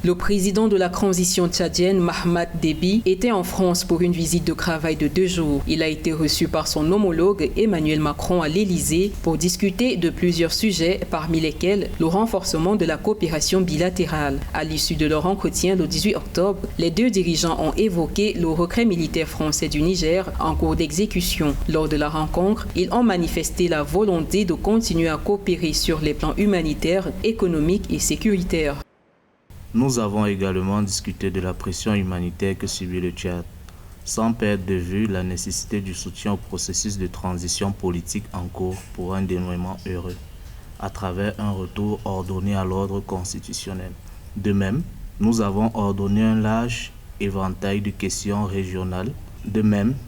Le président de la transition tchadienne, Mahamat Déby, était en France pour une visite de travail de 2 jours. Il a été reçu par son homologue Emmanuel Macron à l'Élysée pour discuter de plusieurs sujets, parmi lesquels le renforcement de la coopération bilatérale. À l'issue de leur entretien le 18 octobre, les deux dirigeants ont évoqué le retrait militaire français du Niger en cours d'exécution. Lors de la rencontre, ils ont manifesté la volonté de continuer à coopérer sur les plans humanitaires, économiques et sécuritaires. Nous avons également discuté de la pression humanitaire que subit le Tchad, sans perdre de vue la nécessité du soutien au processus de transition politique en cours pour un dénouement heureux, à travers un retour ordonné à l'ordre constitutionnel. De même, nous avons ordonné un large éventail de questions régionales.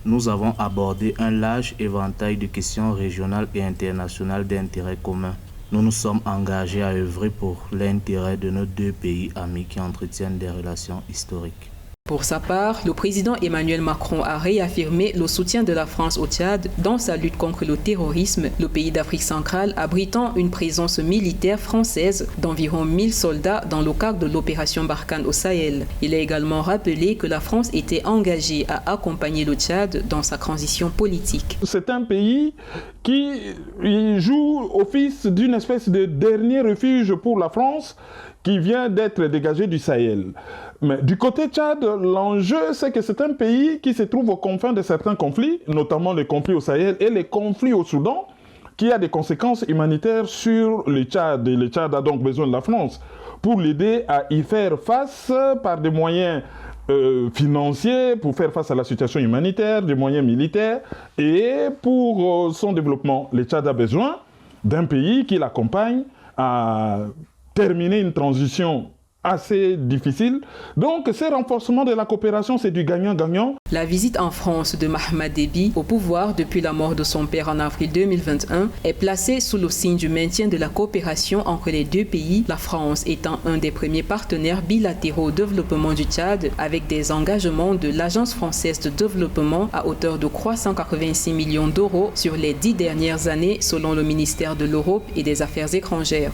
Nous avons abordé un large éventail de questions régionales et internationales d'intérêt commun. Nous nous sommes engagés à œuvrer pour l'intérêt de nos deux pays amis qui entretiennent des relations historiques. Pour sa part, le président Emmanuel Macron a réaffirmé le soutien de la France au Tchad dans sa lutte contre le terrorisme, le pays d'Afrique centrale abritant une présence militaire française d'environ 1000 soldats dans le cadre de l'opération Barkhane au Sahel. Il a également rappelé que la France était engagée à accompagner le Tchad dans sa transition politique. C'est un pays qui joue office d'une espèce de dernier refuge pour la France qui vient d'être dégagé du Sahel. Mais du côté Tchad, l'enjeu, c'est que c'est un pays qui se trouve aux confins de certains conflits, notamment les conflits au Sahel et les conflits au Soudan, qui a des conséquences humanitaires sur le Tchad. Et le Tchad a donc besoin de la France pour l'aider à y faire face par des moyens financiers, pour faire face à la situation humanitaire, des moyens militaires, et pour son développement. Le Tchad a besoin d'un pays qui l'accompagne à terminer une transition assez difficile. Donc, ce renforcement de la coopération, c'est du gagnant-gagnant. La visite en France de Mahamat Déby, au pouvoir depuis la mort de son père en avril 2021, est placée sous le signe du maintien de la coopération entre les deux pays, la France étant un des premiers partenaires bilatéraux au développement du Tchad, avec des engagements de l'Agence française de développement à hauteur de 386 millions d'euros sur les 10 dernières années, selon le ministère de l'Europe et des Affaires étrangères.